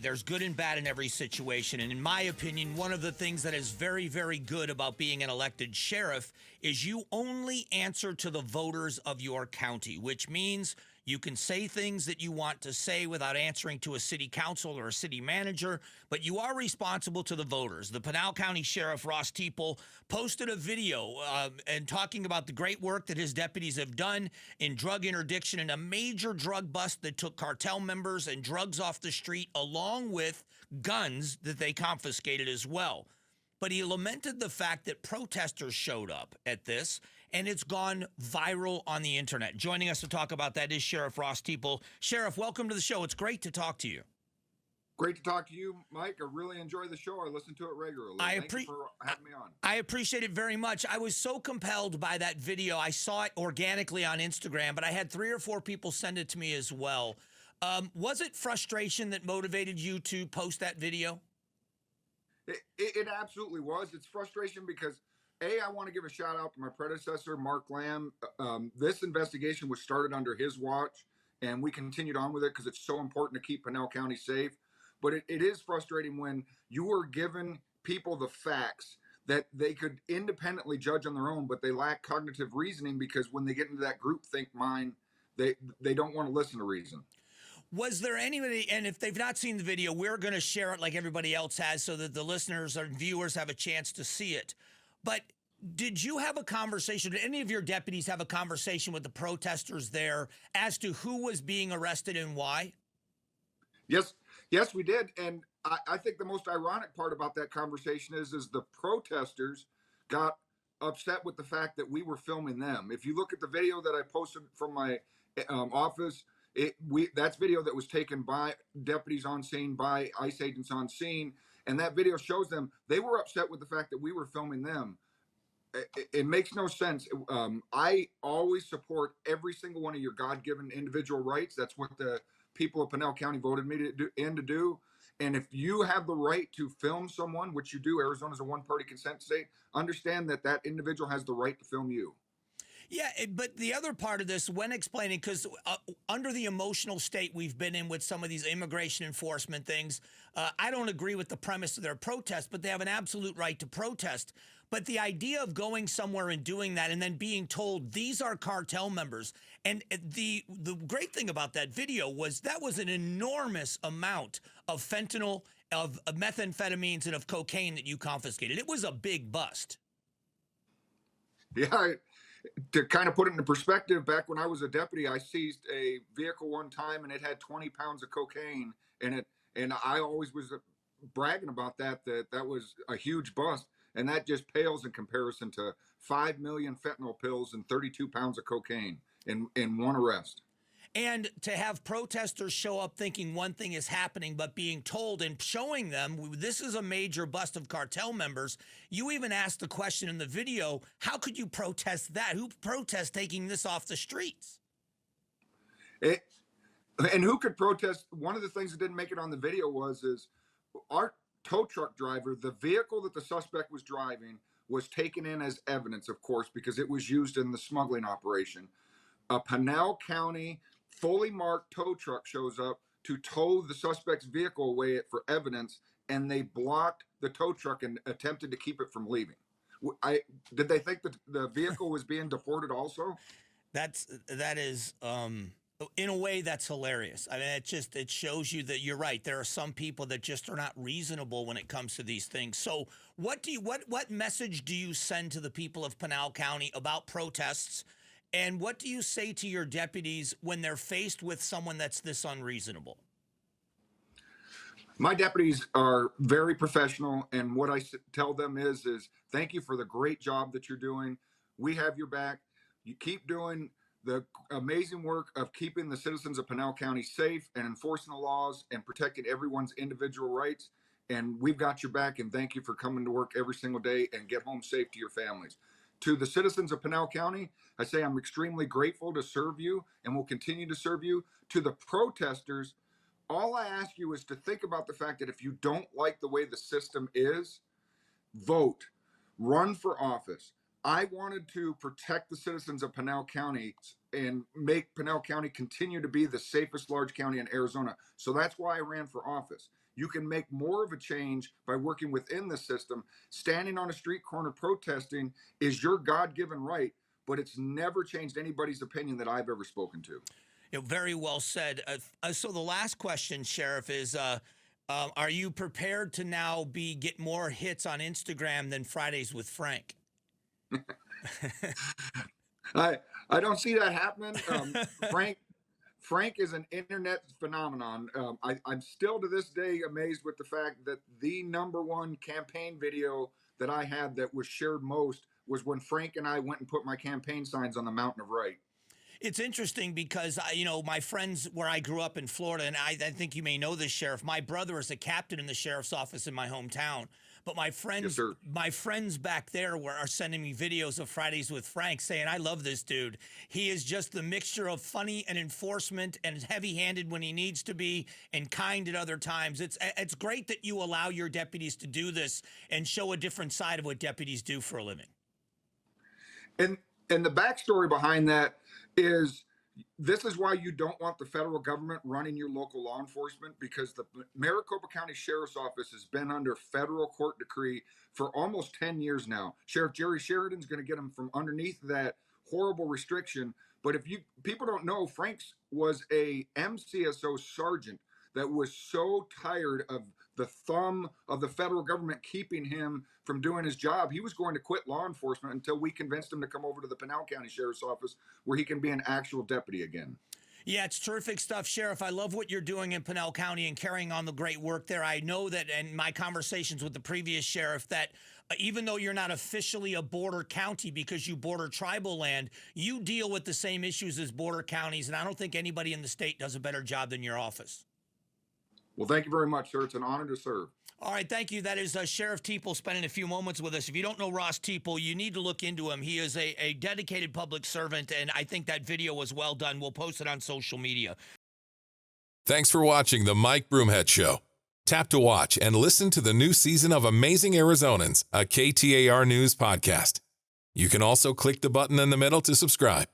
There's good and bad in every situation. And in my opinion, one of the things that is very, very good about being an elected sheriff is you only answer to the voters of your county, which means you can say things that you want to say without answering to a city council or a city manager, but you are responsible to the voters. The Pinal County Sheriff, Ross Teeple, posted a video and talking about the great work that his deputies have done in drug interdiction and a major drug bust that took cartel members and drugs off the street, along with guns that they confiscated as well. But he lamented the fact that protesters showed up at this, and it's gone viral on the internet. Joining us to talk about that is Sheriff Ross Teeple. Sheriff, welcome to the show. It's great to talk to you. Great to talk to you, Mike. I really enjoy the show. I listen to it regularly. Thank you for having me on. I appreciate it very much. I was so compelled by that video. I saw it organically on Instagram, but I had 3 or 4 people send it to me as well. Was it frustration that motivated you to post that video? It absolutely was. It's frustration because, I want to give a shout out to my predecessor, Mark Lamb. This investigation was started under his watch, and we continued on with it because it's so important to keep Pinal County safe. But it is frustrating when you are giving people the facts that they could independently judge on their own, but they lack cognitive reasoning because when they get into that groupthink mind, they don't want to listen to reason. Was there anybody, and if they've not seen the video, we're going to share it like everybody else has so that the listeners or viewers have a chance to see it. But did you have a conversation, did any of your deputies have a conversation with the protesters there as to who was being arrested and why? Yes, we did. And I think the most ironic part about that conversation is the protesters got upset with the fact that we were filming them. If you look at the video that I posted from my office, that's video that was taken by deputies on scene, by ICE agents on scene, and that video shows them they were upset with the fact that we were filming them. It makes no sense. I always support every single one of your God-given individual rights. That's what the people of Pinal County voted me to do. And if you have the right to film someone, which you do, Arizona's a one-party consent state, understand that that individual has the right to film you. Yeah, but the other part of this, when explaining, because under the emotional state we've been in with some of these immigration enforcement things, I don't agree with the premise of their protest, but they have an absolute right to protest. But the idea of going somewhere and doing that and then being told these are cartel members, and the great thing about that video was that was an enormous amount of fentanyl, of methamphetamines, and of cocaine that you confiscated. It was a big bust. Yeah, to kind of put it into perspective, back when I was a deputy, I seized a vehicle one time and it had 20 pounds of cocaine in it. And I always was bragging about that was a huge bust. And that just pales in comparison to 5 million fentanyl pills and 32 pounds of cocaine in one arrest. And to have protesters show up thinking one thing is happening, but being told and showing them this is a major bust of cartel members. You even asked the question in the video, how could you protest that? Who protests taking this off the streets? And who could protest? One of the things that didn't make it on the video is our tow truck driver, the vehicle that the suspect was driving was taken in as evidence, of course, because it was used in the smuggling operation. A Pinal County fully marked tow truck shows up to tow the suspect's vehicle away for evidence, and they blocked the tow truck and attempted to keep it from leaving. Did they think that the vehicle was being deported also? That is in a way that's hilarious. I mean, it shows you that you're right. There are some people that just are not reasonable when it comes to these things. So what message do you send to the people of Pinal County about protests? And what do you say to your deputies when they're faced with someone that's this unreasonable? My deputies are very professional, and what I tell them is thank you for the great job that you're doing. We have your back. You keep doing the amazing work of keeping the citizens of Pinal County safe and enforcing the laws and protecting everyone's individual rights. And we've got your back, and thank you for coming to work every single day and get home safe to your families. To the citizens of Pinal County, I say I'm extremely grateful to serve you and will continue to serve you. To the protesters, all I ask you is to think about the fact that if you don't like the way the system is, vote, run for office. I wanted to protect the citizens of Pinal County and make Pinal County continue to be the safest large county in Arizona. So that's why I ran for office. You can make more of a change by working within the system. Standing on a street corner protesting is your God-given right, but it's never changed anybody's opinion that I've ever spoken to. Very well said. So the last question, Sheriff, is are you prepared to now get more hits on Instagram than Fridays with Frank? I don't see that happening. Frank is an internet phenomenon. I'm still to this day amazed with the fact that the #1 campaign video that I had that was shared most was when Frank and I went and put my campaign signs on the Mountain of Right. It's interesting because, my friends where I grew up in Florida, and I think you may know this, Sheriff, my brother is a captain in the sheriff's office in my hometown. But my friends, Yes, my friends back there are sending me videos of Fridays with Frank saying, I love this dude. He is just the mixture of funny and enforcement and heavy-handed when he needs to be and kind at other times. It's great that you allow your deputies to do this and show a different side of what deputies do for a living. And the backstory behind that is this is why you don't want the federal government running your local law enforcement, because the Maricopa County Sheriff's Office has been under federal court decree for almost 10 years now. Sheriff Jerry Sheridan's going to get them from underneath that horrible restriction. But if people don't know, Franks was a MCSO sergeant that was so tired of the thumb of the federal government keeping him from doing his job, he was going to quit law enforcement until we convinced him to come over to the Pinal County Sheriff's Office where he can be an actual deputy again. Yeah, it's terrific stuff, Sheriff. I love what you're doing in Pinal County and carrying on the great work there. I know that in my conversations with the previous sheriff that even though you're not officially a border county because you border tribal land, you deal with the same issues as border counties, and I don't think anybody in the state does a better job than your office. Well, thank you very much, sir. It's an honor to serve. All right, thank you. That is Sheriff Teeple spending a few moments with us. If you don't know Ross Teeple, you need to look into him. He is a dedicated public servant, and I think that video was well done. We'll post it on social media. Thanks for watching The Mike Broomhead Show. Tap to watch and listen to the new season of Amazing Arizonans, a KTAR News podcast. You can also click the button in the middle to subscribe.